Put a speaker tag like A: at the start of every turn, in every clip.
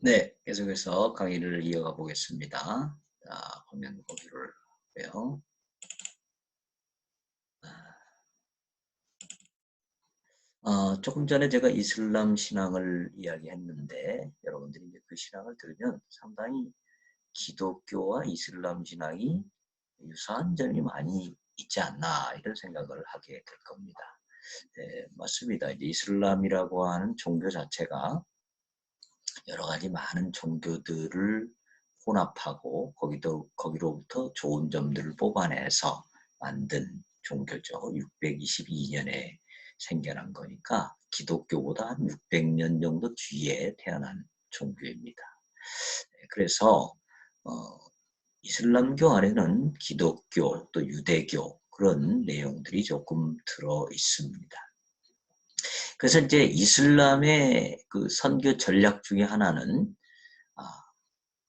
A: 네, 계속해서 강의를 이어가 보겠습니다. 자, 화면 보기를 하고요. 조금 전에 제가 이슬람 신앙을 이야기했는데 여러분들이 이제 그 신앙을 들으면 상당히 기독교와 이슬람 신앙이 유사한 점이 많이 있지 않나 이런 생각을 하게 될 겁니다. 네, 맞습니다. 이제 이슬람이라고 하는 종교 자체가 여러 가지 많은 종교들을 혼합하고 거기로부터 좋은 점들을 뽑아내서 만든 종교죠. 622년에 생겨난 거니까 기독교보다 한 600년 정도 뒤에 태어난 종교입니다. 그래서 어, 이슬람교 안에는 기독교 또 유대교 그런 내용들이 조금 들어 있습니다. 그래서 이제 이슬람의 그 선교 전략 중에 하나는 아,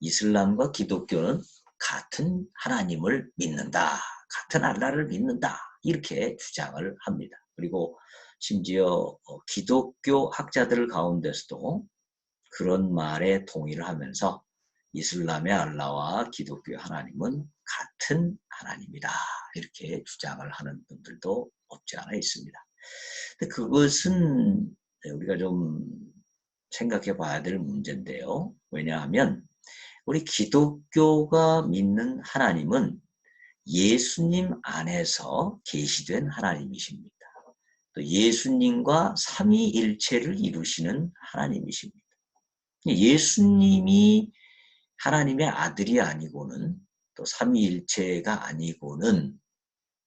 A: 이슬람과 기독교는 같은 하나님을 믿는다. 같은 알라를 믿는다. 이렇게 주장을 합니다. 그리고 심지어 기독교 학자들 가운데서도 그런 말에 동의를 하면서 이슬람의 알라와 기독교의 하나님은 같은 하나님이다. 이렇게 주장을 하는 분들도 없지 않아 있습니다. 근데 그것은 우리가 좀 생각해 봐야 될 문제인데요. 왜냐하면 우리 기독교가 믿는 하나님은 예수님 안에서 계시된 하나님이십니다. 또 예수님과 삼위일체를 이루시는 하나님이십니다. 예수님이 하나님의 아들이 아니고는 또 삼위일체가 아니고는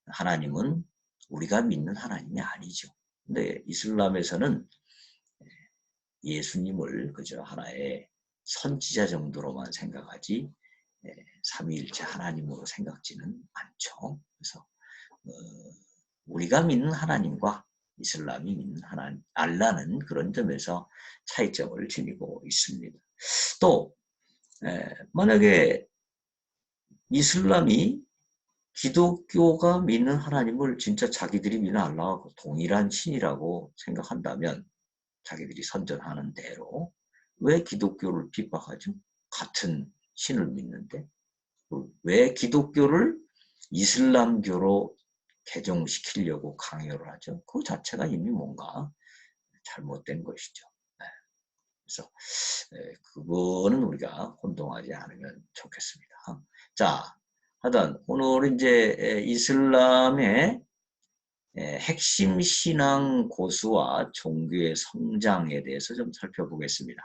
A: 하나님은 우리가 믿는 하나님이 아니죠. 근데 이슬람에서는 예수님을 그저 하나의 선지자 정도로만 생각하지 삼위일체 하나님으로 생각지는 않죠. 그래서 우리가 믿는 하나님과 이슬람이 믿는 하나님, 알라는 그런 점에서 차이점을 지니고 있습니다. 또 만약에 이슬람이 기독교가 믿는 하나님을 진짜 자기들이 믿는 알라하고 동일한 신이라고 생각한다면 자기들이 선전하는 대로 왜 기독교를 핍박하죠? 같은 신을 믿는데 왜 기독교를 이슬람교로 개종시키려고 강요를 하죠? 그 자체가 이미 뭔가 잘못된 것이죠. 네. 그래서 그거는 우리가 혼동하지 않으면 좋겠습니다. 자, 하여튼 오늘 이제 이슬람의 핵심 신앙 고수와 종교의 성장에 대해서 좀 살펴보겠습니다.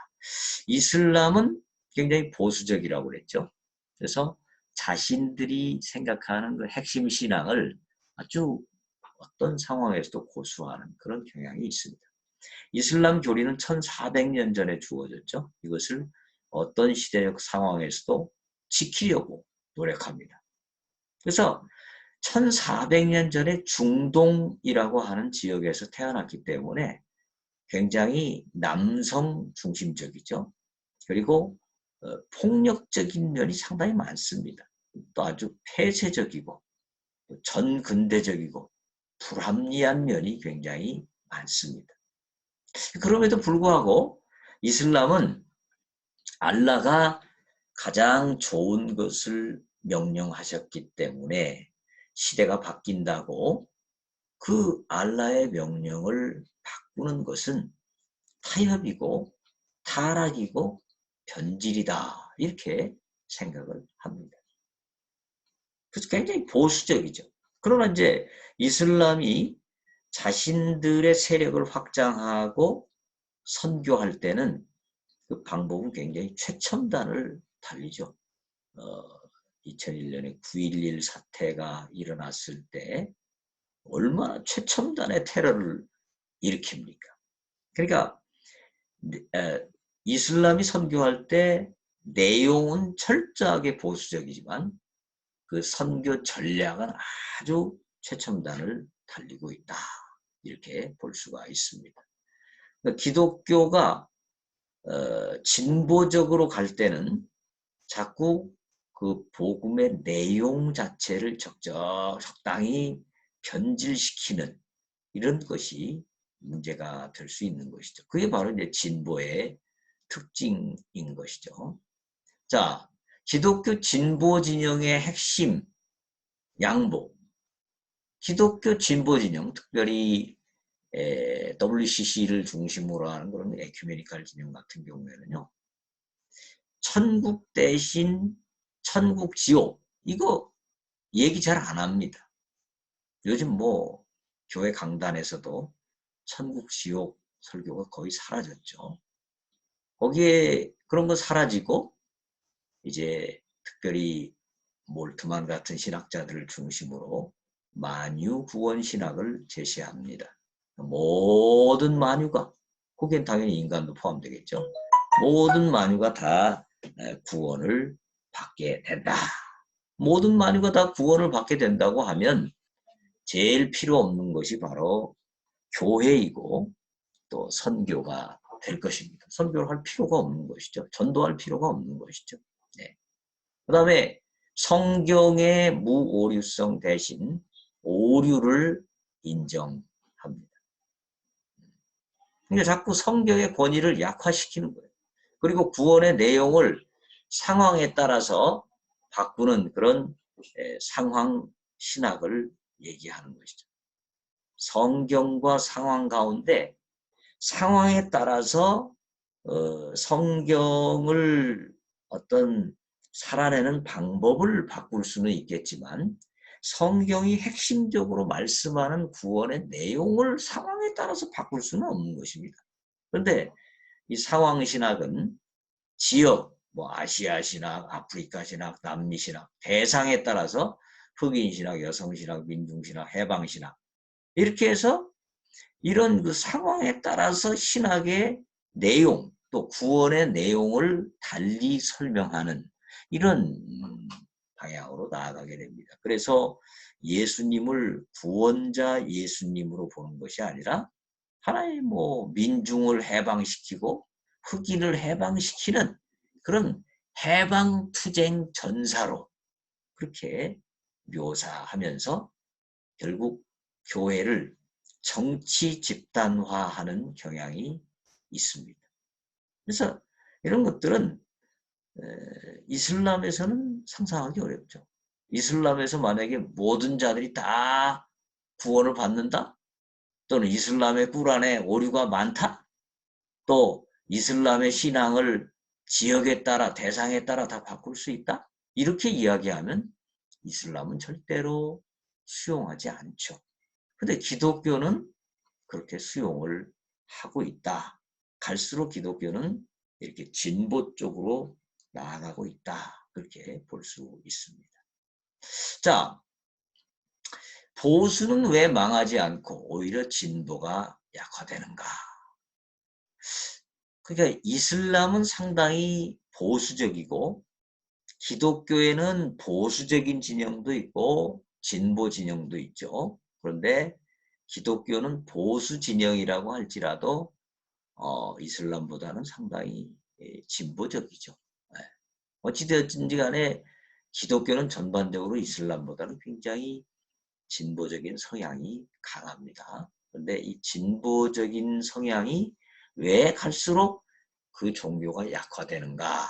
A: 이슬람은 굉장히 보수적이라고 그랬죠. 그래서 자신들이 생각하는 그 핵심 신앙을 아주 어떤 상황에서도 고수하는 그런 경향이 있습니다. 이슬람 교리는 1400년 전에 주어졌죠. 이것을 어떤 시대적 상황에서도 지키려고 노력합니다. 그래서 1400년 전에 중동이라고 하는 지역에서 태어났기 때문에 굉장히 남성 중심적이죠. 그리고 폭력적인 면이 상당히 많습니다. 또 아주 폐쇄적이고 전근대적이고 불합리한 면이 굉장히 많습니다. 그럼에도 불구하고 이슬람은 알라가 가장 좋은 것을 명령하셨기 때문에 시대가 바뀐다고 그 알라의 명령을 바꾸는 것은 타협이고 타락이고 변질이다 이렇게 생각을 합니다. 그래서 굉장히 보수적이죠. 그러나 이제 이슬람이 자신들의 세력을 확장하고 선교할 때는 그 방법은 굉장히 최첨단을 달리죠. 2001년에 9.11 사태가 일어났을 때 얼마나 최첨단의 테러를 일으킵니까? 그러니까 이슬람이 선교할 때 내용은 철저하게 보수적이지만 그 선교 전략은 아주 최첨단을 달리고 있다. 이렇게 볼 수가 있습니다. 그러니까 기독교가 진보적으로 갈 때는 자꾸 그 복음의 내용 자체를 적당히 변질시키는 이런 것이 문제가 될 수 있는 것이죠. 그게 바로 이제 진보의 특징인 것이죠. 자, 기독교 진보 진영의 핵심 양보. 기독교 진보 진영, 특별히 WCC를 중심으로 하는 그런 에큐메니칼 진영 같은 경우에는요. 천국 대신 천국 지옥. 이거 얘기 잘 안 합니다. 요즘 뭐 교회 강단에서도 천국 지옥 설교가 거의 사라졌죠. 거기에 그런 거 사라지고 이제 특별히 몰트만 같은 신학자들을 중심으로 만유 구원 신학을 제시합니다. 모든 만유가, 거기엔 당연히 인간도 포함되겠죠. 모든 만유가 다 구원을 받게 된다. 모든 만유가 다 구원을 받게 된다고 하면 제일 필요 없는 것이 바로 교회이고 또 선교가 될 것입니다. 선교를 할 필요가 없는 것이죠. 전도할 필요가 없는 것이죠. 네. 그 다음에 성경의 무오류성 대신 오류를 인정합니다. 그러니까 자꾸 성경의 권위를 약화시키는 거예요. 그리고 구원의 내용을 상황에 따라서 바꾸는 그런 상황 신학을 얘기하는 것이죠. 성경과 상황 가운데 상황에 따라서 성경을 어떤 살아내는 방법을 바꿀 수는 있겠지만 성경이 핵심적으로 말씀하는 구원의 내용을 상황에 따라서 바꿀 수는 없는 것입니다. 그런데 이 상황 신학은 지역, 뭐 아시아 신학, 아프리카 신학, 남미 신학, 대상에 따라서 흑인 신학, 여성 신학, 민중 신학, 해방 신학 이렇게 해서 이런 그 상황에 따라서 신학의 내용, 또 구원의 내용을 달리 설명하는 이런 방향으로 나아가게 됩니다. 그래서 예수님을 구원자 예수님으로 보는 것이 아니라 하나의 뭐 민중을 해방시키고 흑인을 해방시키는 그런 해방투쟁 전사로 그렇게 묘사하면서 결국 교회를 정치 집단화하는 경향이 있습니다. 그래서 이런 것들은 이슬람에서는 상상하기 어렵죠. 이슬람에서 만약에 모든 자들이 다 구원을 받는다? 또는 이슬람의 꾸란에 오류가 많다? 또 이슬람의 신앙을 지역에 따라 대상에 따라 다 바꿀 수 있다? 이렇게 이야기하면 이슬람은 절대로 수용하지 않죠. 근데 기독교는 그렇게 수용을 하고 있다. 갈수록 기독교는 이렇게 진보 쪽으로 나아가고 있다. 그렇게 볼 수 있습니다. 자, 보수는 왜 망하지 않고 오히려 진보가 약화되는가? 그러니까 이슬람은 상당히 보수적이고 기독교에는 보수적인 진영도 있고 진보 진영도 있죠. 그런데 기독교는 보수 진영이라고 할지라도 이슬람보다는 상당히 진보적이죠. 어찌되었든지 간에 기독교는 전반적으로 이슬람보다는 굉장히 진보적인 성향이 강합니다. 그런데 이 진보적인 성향이 왜 갈수록 그 종교가 약화되는가?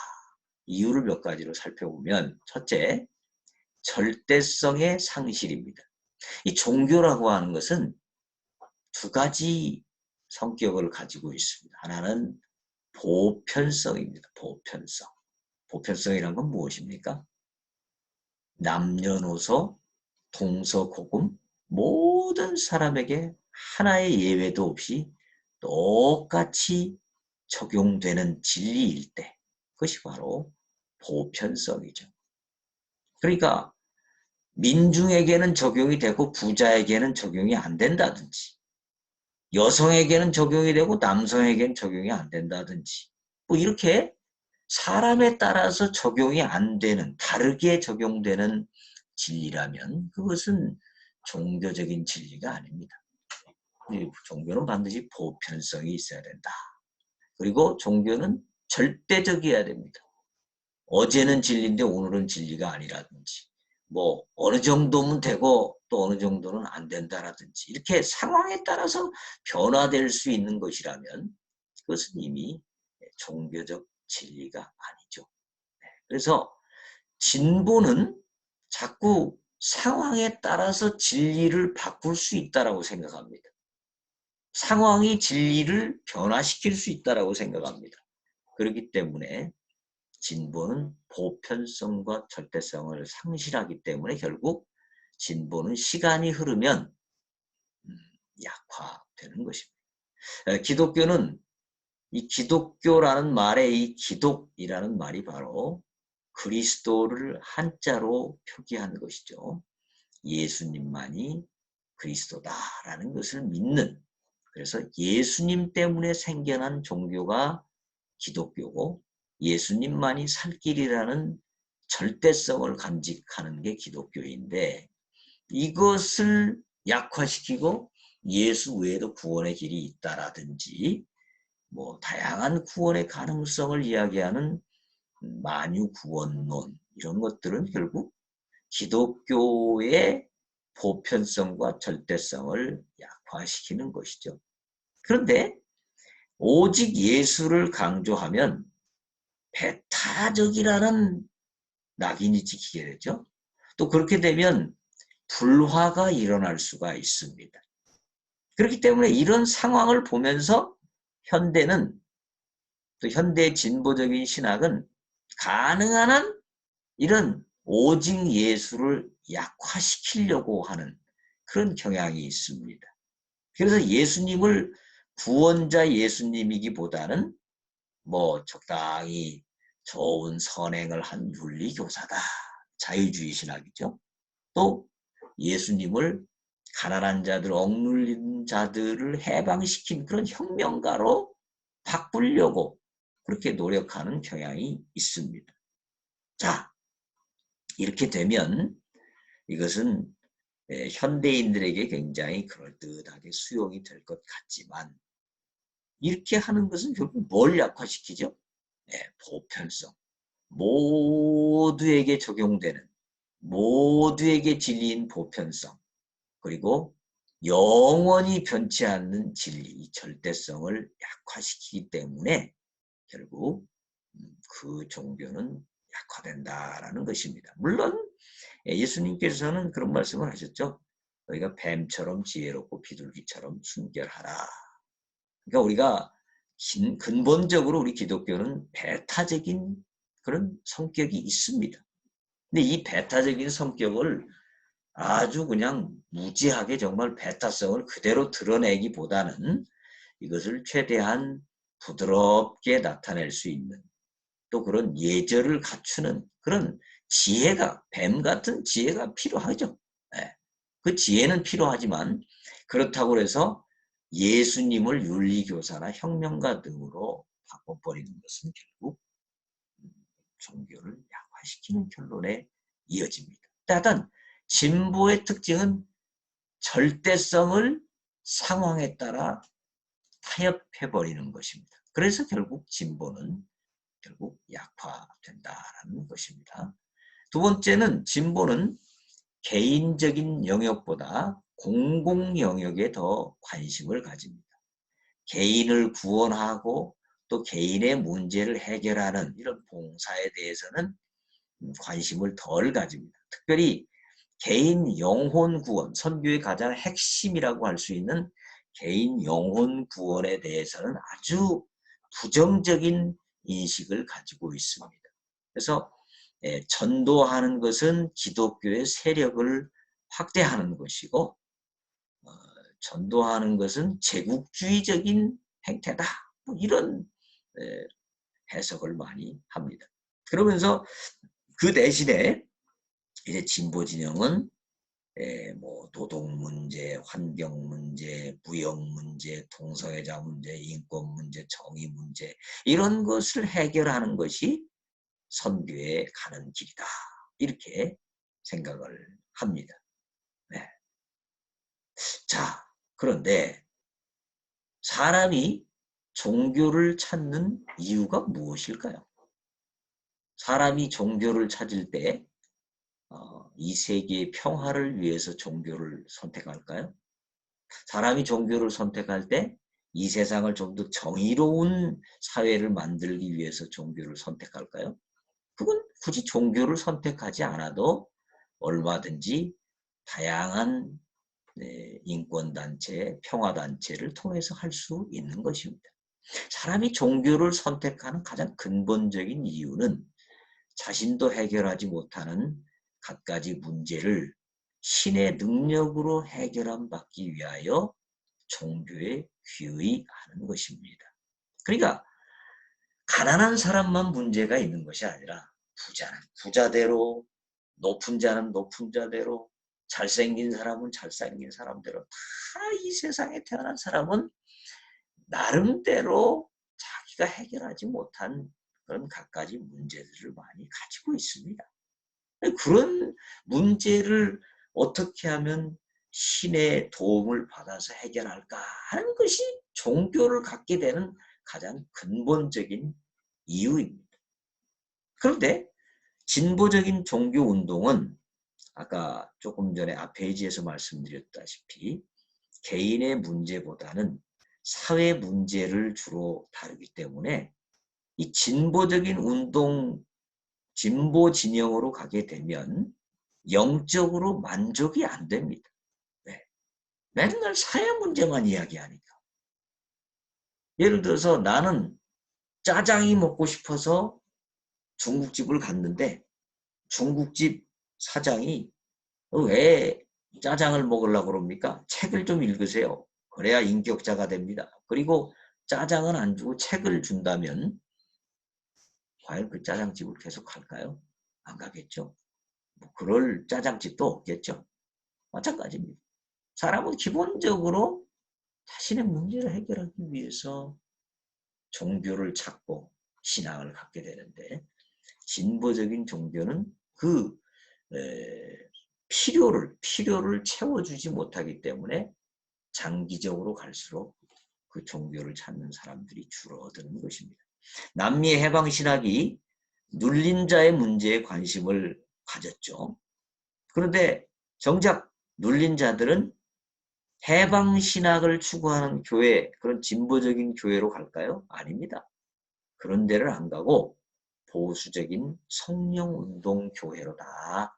A: 이유를 몇 가지로 살펴보면 첫째, 절대성의 상실입니다. 이 종교라고 하는 것은 두 가지 성격을 가지고 있습니다. 하나는 보편성입니다. 보편성. 보편성이란 건 무엇입니까? 남녀노소, 동서고금 모든 사람에게 하나의 예외도 없이 똑같이 적용되는 진리일 때 그것이 바로 보편성이죠. 그러니까 민중에게는 적용이 되고 부자에게는 적용이 안 된다든지 여성에게는 적용이 되고 남성에게는 적용이 안 된다든지 뭐 이렇게 사람에 따라서 적용이 안 되는 다르게 적용되는 진리라면 그것은 종교적인 진리가 아닙니다. 종교는 반드시 보편성이 있어야 된다. 그리고 종교는 절대적이어야 됩니다. 어제는 진리인데 오늘은 진리가 아니라든지 뭐 어느 정도면 되고 또 어느 정도는 안 된다라든지 이렇게 상황에 따라서 변화될 수 있는 것이라면 그것은 이미 종교적 진리가 아니죠. 그래서 진보는 자꾸 상황에 따라서 진리를 바꿀 수 있다라고 생각합니다. 상황이 진리를 변화시킬 수 있다라고 생각합니다. 그렇기 때문에 진보는 보편성과 절대성을 상실하기 때문에 결국 진보는 시간이 흐르면 약화되는 것입니다. 기독교는 이 기독교라는 말의 이 기독이라는 말이 바로 그리스도를 한자로 표기한 것이죠. 예수님만이 그리스도다라는 것을 믿는, 그래서 예수님 때문에 생겨난 종교가 기독교고 예수님만이 살 길이라는 절대성을 간직하는 게 기독교인데, 이것을 약화시키고 예수 외에도 구원의 길이 있다라든지 뭐 다양한 구원의 가능성을 이야기하는 만유구원론, 이런 것들은 결국 기독교의 보편성과 절대성을 약화시키는 것이죠. 그런데 오직 예수를 강조하면 배타적이라는 낙인이 찍히게 되죠. 또 그렇게 되면 불화가 일어날 수가 있습니다. 그렇기 때문에 이런 상황을 보면서 현대는, 또 현대 진보적인 신학은 가능한 한 이런 오직 예수를 약화시키려고 하는 그런 경향이 있습니다. 그래서 예수님을 구원자 예수님이기보다는 뭐 적당히 좋은 선행을 한 윤리교사다, 자유주의 신학이죠. 또 예수님을 가난한 자들, 억눌린 자들을 해방시킨 그런 혁명가로 바꾸려고 그렇게 노력하는 경향이 있습니다. 자, 이렇게 되면 이것은 현대인들에게 굉장히 그럴듯하게 수용이 될 것 같지만, 이렇게 하는 것은 결국 뭘 약화시키죠? 보편성. 모두에게 적용되는, 모두에게 진리인 보편성, 그리고 영원히 변치 않는 진리, 절대성을 약화시키기 때문에 결국 그 종교는 약화된다라는 것입니다. 물론 예수님께서는 그런 말씀을 하셨죠. 너희가 뱀처럼 지혜롭고 비둘기처럼 순결하라. 그러니까 우리가 근본적으로 우리 기독교는 배타적인 그런 성격이 있습니다. 근데 이 배타적인 성격을 아주 그냥 무지하게 정말 배타성을 그대로 드러내기보다는 이것을 최대한 부드럽게 나타낼 수 있는, 또 그런 예절을 갖추는 그런 지혜가, 뱀 같은 지혜가 필요하죠. 그 지혜는 필요하지만 그렇다고 해서 예수님을 윤리교사나 혁명가 등으로 바꿔버리는 것은 결국 종교를 약화시키는 결론에 이어집니다. 하여튼 진보의 특징은 절대성을 상황에 따라 타협해버리는 것입니다. 그래서 결국 진보는 결국 약화된다는 것입니다. 두 번째는 진보는 개인적인 영역보다 공공 영역에 더 관심을 가집니다. 개인을 구원하고 또 개인의 문제를 해결하는 이런 봉사에 대해서는 관심을 덜 가집니다. 특별히 개인 영혼 구원, 선교의 가장 핵심이라고 할 수 있는 개인 영혼 구원에 대해서는 아주 부정적인 인식을 가지고 있습니다. 그래서 전도하는 것은 기독교의 세력을 확대하는 것이고, 전도하는 것은 제국주의적인 행태다, 뭐 이런 해석을 많이 합니다. 그러면서 그 대신에 이제 진보 진영은 뭐 노동 문제, 환경 문제, 무역 문제, 동성애자 문제, 인권 문제, 정의 문제, 이런 것을 해결하는 것이 선교에 가는 길이다, 이렇게 생각을 합니다. 네. 자, 그런데 사람이 종교를 찾는 이유가 무엇일까요? 사람이 종교를 찾을 때 이 세계의 평화를 위해서 종교를 선택할까요? 사람이 종교를 선택할 때 이 세상을 좀 더 정의로운 사회를 만들기 위해서 종교를 선택할까요? 그건 굳이 종교를 선택하지 않아도 얼마든지 다양한 인권단체, 평화단체를 통해서 할 수 있는 것입니다. 사람이 종교를 선택하는 가장 근본적인 이유는 자신도 해결하지 못하는 갖가지 문제를 신의 능력으로 해결함 받기 위하여 종교에 귀의하는 것입니다. 그러니까 가난한 사람만 문제가 있는 것이 아니라 부자는 부자대로, 높은 자는 높은 자대로, 잘생긴 사람은 잘생긴 사람대로 다 이 세상에 태어난 사람은 나름대로 자기가 해결하지 못한 그런 갖가지 문제들을 많이 가지고 있습니다. 그런 문제를 어떻게 하면 신의 도움을 받아서 해결할까 하는 것이 종교를 갖게 되는 가장 근본적인 이유입니다. 그런데 진보적인 종교운동은 아까 조금 전에 앞 페이지에서 말씀드렸다시피 개인의 문제보다는 사회 문제를 주로 다루기 때문에 이 진보적인 운동, 진보 진영으로 가게 되면 영적으로 만족이 안 됩니다. 네. 맨날 사회 문제만 이야기하니까. 예를 들어서 나는 짜장이 먹고 싶어서 중국집을 갔는데 중국집 사장이 왜 짜장을 먹으려고 그럽니까? 책을 좀 읽으세요. 그래야 인격자가 됩니다. 그리고 짜장은 안 주고 책을 준다면 과연 그 짜장집을 계속 갈까요? 안 가겠죠. 뭐 그럴 짜장집도 없겠죠. 마찬가지입니다. 사람은 기본적으로 자신의 문제를 해결하기 위해서 종교를 찾고 신앙을 갖게 되는데 진보적인 종교는 그 필요를 채워주지 못하기 때문에 장기적으로 갈수록 그 종교를 찾는 사람들이 줄어드는 것입니다. 남미 해방신학이 눌린 자의 문제에 관심을 가졌죠. 그런데 정작 눌린 자들은 해방신학을 추구하는 교회, 그런 진보적인 교회로 갈까요? 아닙니다. 그런 데를 안 가고 보수적인 성령운동교회로 다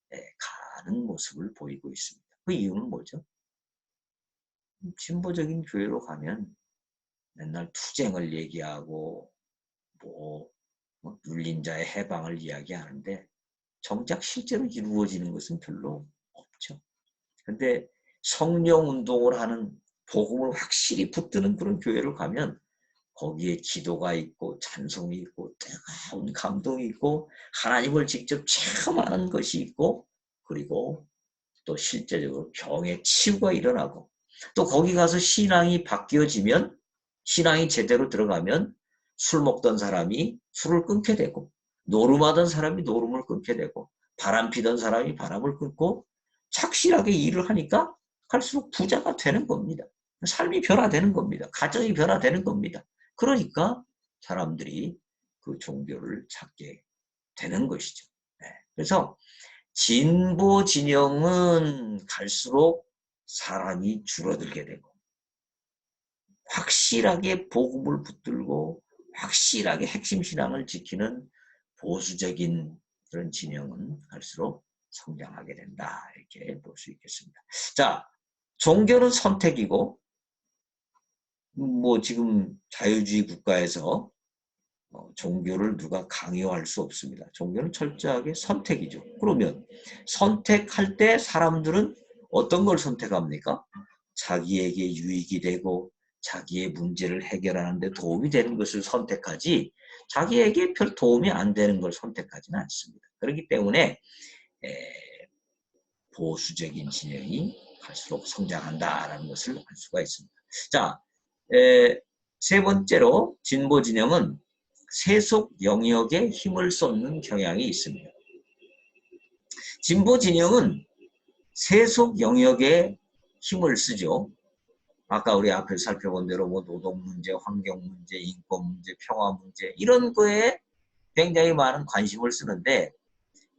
A: 가는 모습을 보이고 있습니다. 그 이유는 뭐죠? 진보적인 교회로 가면 맨날 투쟁을 얘기하고 뭐 눌린 자의 해방을 이야기하는데 정작 실제로 이루어지는 것은 별로 없죠. 근데 성령운동을 하는 복음을 확실히 붙드는 그런 교회를 가면 거기에 기도가 있고 찬송이 있고 뜨거운 감동이 있고 하나님을 직접 체험하는 것이 있고 그리고 또 실제적으로 병의 치유가 일어나고 또 거기 가서 신앙이 바뀌어지면 신앙이 제대로 들어가면 술 먹던 사람이 술을 끊게 되고 노름하던 사람이 노름을 끊게 되고 바람 피던 사람이 바람을 끊고 착실하게 일을 하니까 갈수록 부자가 되는 겁니다. 삶이 변화되는 겁니다. 가정이 변화되는 겁니다. 그러니까 사람들이 그 종교를 찾게 되는 것이죠. 그래서 진보 진영은 갈수록 사람이 줄어들게 되고 확실하게 복음을 붙들고 확실하게 핵심 신앙을 지키는 보수적인 그런 진영은 갈수록 성장하게 된다. 이렇게 볼 수 있겠습니다. 자, 종교는 선택이고 뭐 지금 자유주의 국가에서 종교를 누가 강요할 수 없습니다. 종교는 철저하게 선택이죠. 그러면 선택할 때 사람들은 어떤 걸 선택합니까? 자기에게 유익이 되고 자기의 문제를 해결하는 데 도움이 되는 것을 선택하지 자기에게 별 도움이 안 되는 걸 선택하지는 않습니다. 그렇기 때문에 보수적인 진영이 갈수록 성장한다라는 것을 알 수가 있습니다. 자, 세 번째로 진보 진영은 세속 영역에 힘을 쏟는 경향이 있습니다. 진보 진영은 세속 영역에 힘을 쓰죠. 아까 우리 앞에 살펴본 대로 뭐 노동 문제, 환경 문제, 인권 문제, 평화 문제 이런 거에 굉장히 많은 관심을 쓰는데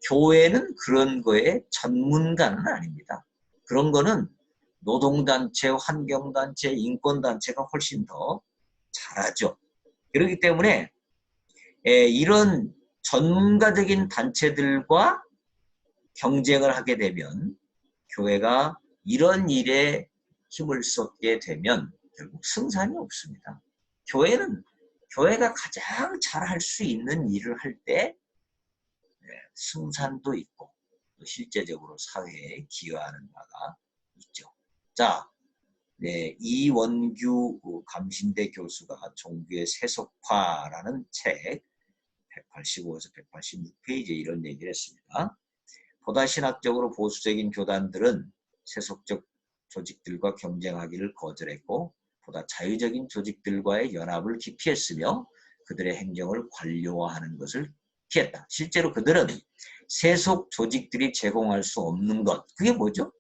A: 교회는 그런 거에 전문가는 아닙니다. 그런 거는 노동단체, 환경단체, 인권단체가 훨씬 더 잘하죠. 그렇기 때문에 이런 전문가적인 단체들과 경쟁을 하게 되면 교회가 이런 일에 힘을 쏟게 되면 결국 승산이 없습니다. 교회가 가장 잘할 수 있는 일을 할 때 승산도 있고 또 실제적으로 사회에 기여하는 바가 있죠. 자, 이원규 감신대 교수가 종교의 세속화라는 책 185에서 186페이지에 이런 얘기를 했습니다. 보다 신학적으로 보수적인 교단들은 세속적 조직들과 경쟁하기를 거절했고 보다 자유적인 조직들과의 연합을 기피했으며 그들의 행정을 관료화하는 것을 피했다. 실제로 그들은 세속 조직들이 제공할 수 없는 것, 그게 뭐죠?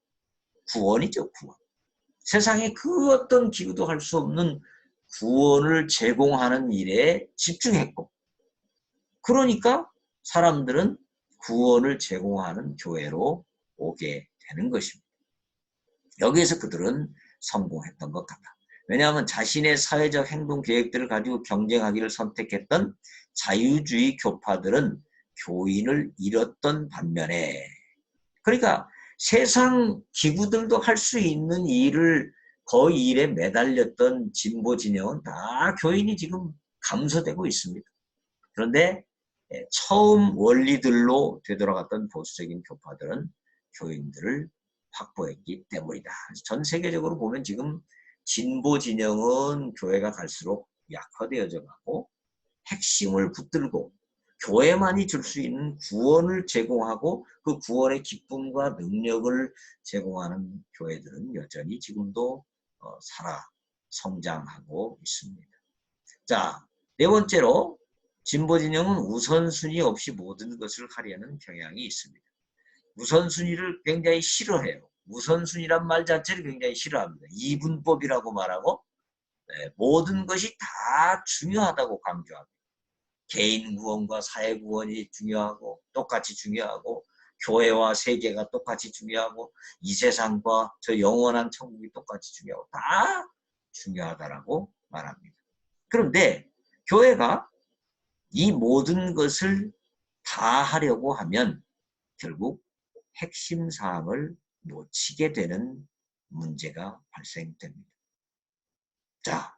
A: 구원이죠, 구원. 세상에 그 어떤 기구도 할 수 없는 구원을 제공하는 일에 집중했고 그러니까 사람들은 구원을 제공하는 교회로 오게 되는 것입니다. 여기에서 그들은 성공했던 것 같다. 왜냐하면 자신의 사회적 행동 계획들을 가지고 경쟁하기를 선택했던 자유주의 교파들은 교인을 잃었던 반면에 그러니까 세상 기구들도 할 수 있는 일을 그 일에 매달렸던 진보 진영은 다 교인이 지금 감소되고 있습니다. 그런데 처음 원리들로 되돌아갔던 보수적인 교파들은 교인들을 확보했기 때문이다. 전 세계적으로 보면 지금 진보 진영은 교회가 갈수록 약화되어져 가고 핵심을 붙들고 교회만이 줄 수 있는 구원을 제공하고 그 구원의 기쁨과 능력을 제공하는 교회들은 여전히 지금도 살아 성장하고 있습니다. 자, 네 번째로 진보 진영은 우선순위 없이 모든 것을 하려는 경향이 있습니다. 우선순위를 굉장히 싫어해요. 우선순위란 말 자체를 굉장히 싫어합니다. 이분법이라고 말하고 모든 것이 다 중요하다고 강조합니다. 개인 구원과 사회 구원이 중요하고 똑같이 중요하고 교회와 세계가 똑같이 중요하고 이 세상과 저 영원한 천국이 똑같이 중요하고 다 중요하다라고 말합니다. 그런데 교회가 이 모든 것을 다 하려고 하면 결국 핵심 사항을 놓치게 되는 문제가 발생됩니다. 자,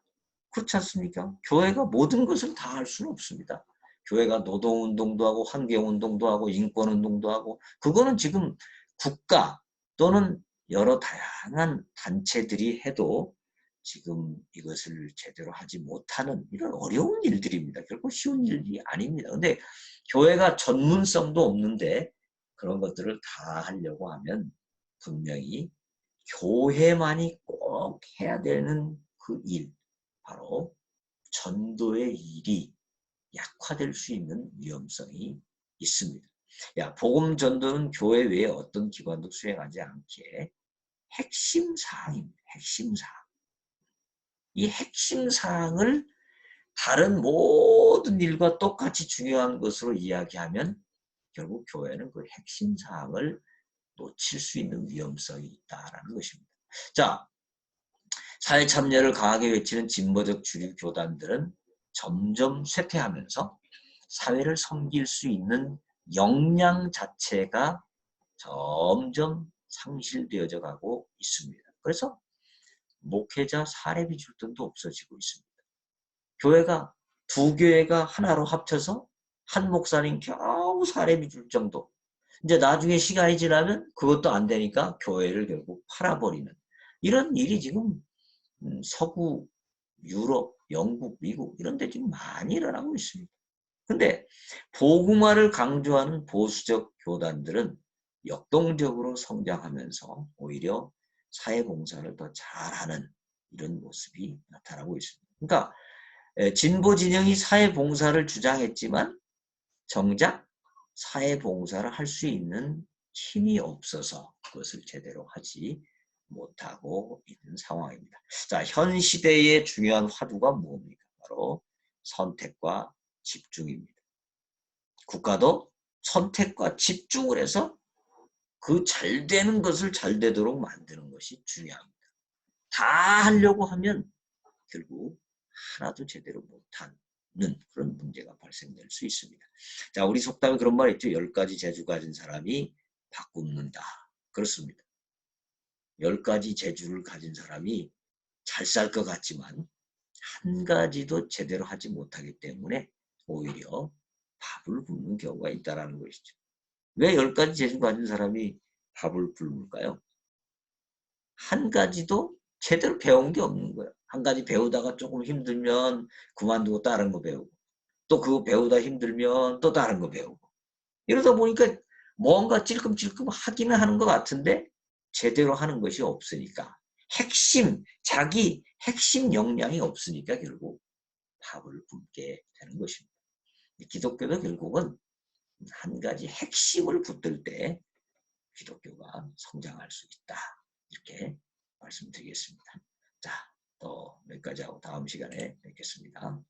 A: 그렇지 않습니까? 교회가 모든 것을 다 할 수는 없습니다. 교회가 노동운동도 하고 환경운동도 하고 인권운동도 하고 그거는 지금 국가 또는 여러 다양한 단체들이 해도 지금 이것을 제대로 하지 못하는 이런 어려운 일들입니다. 결국 쉬운 일이 아닙니다. 근데 교회가 전문성도 없는데 그런 것들을 다 하려고 하면 분명히 교회만이 꼭 해야 되는 그 일, 바로 전도의 일이 약화될 수 있는 위험성이 있습니다. 복음 전도는 교회 외에 어떤 기관도 수행하지 않게 핵심 사항입니다. 핵심 사항. 이 핵심 사항을 다른 모든 일과 똑같이 중요한 것으로 이야기하면 결국 교회는 그 핵심 사항을 놓칠 수 있는 위험성이 있다는 것입니다. 자, 사회 참여를 강하게 외치는 진보적 주류 교단들은 점점 쇠퇴하면서 사회를 섬길 수 있는 역량 자체가 점점 상실되어져 가고 있습니다. 그래서 목회자 사례비 줄 돈도 없어지고 있습니다. 교회가 두 교회가 하나로 합쳐서 한 목사님 겨우 사례비 줄 정도. 이제 나중에 시간이 지나면 그것도 안 되니까 교회를 결국 팔아버리는 이런 일이 지금 서구, 유럽, 영국, 미국 이런 데 지금 많이 일어나고 있습니다. 근데 복음화를 강조하는 보수적 교단들은 역동적으로 성장하면서 오히려 사회봉사를 더 잘하는 이런 모습이 나타나고 있습니다. 그러니까 진보 진영이 사회봉사를 주장했지만 정작 사회봉사를 할 수 있는 힘이 없어서 그것을 제대로 하지 못하고 있는 상황입니다. 자, 현 시대의 중요한 화두가 뭡니까? 바로 선택과 집중입니다. 국가도 선택과 집중을 해서 그 잘 되는 것을 잘 되도록 만드는 것이 중요합니다. 다 하려고 하면 결국 하나도 제대로 못하는 그런 문제가 발생될 수 있습니다. 자, 우리 속담에 그런 말 있죠. 10가지 재주 가진 사람이 밥 굽는다. 그렇습니다. 10가지 재주를 가진 사람이 잘 살 것 같지만 한 가지도 제대로 하지 못하기 때문에 오히려 밥을 굶는 경우가 있다는 것이죠. 왜 10가지 재주 가진 사람이 밥을 굶을까요? 한 가지도 제대로 배운 게 없는 거예요. 한 가지 배우다가 조금 힘들면 그만두고 다른 거 배우고 또 그거 배우다 힘들면 또 다른 거 배우고 이러다 보니까 뭔가 찔끔찔끔 하기는 하는 것 같은데 제대로 하는 것이 없으니까 자기 핵심 역량이 없으니까 결국 밥을 굶게 되는 것입니다. 기독교도 결국은 한 가지 핵심을 붙들 때 기독교가 성장할 수 있다. 이렇게 말씀드리겠습니다. 자, 또 몇 가지 하고 다음 시간에 뵙겠습니다.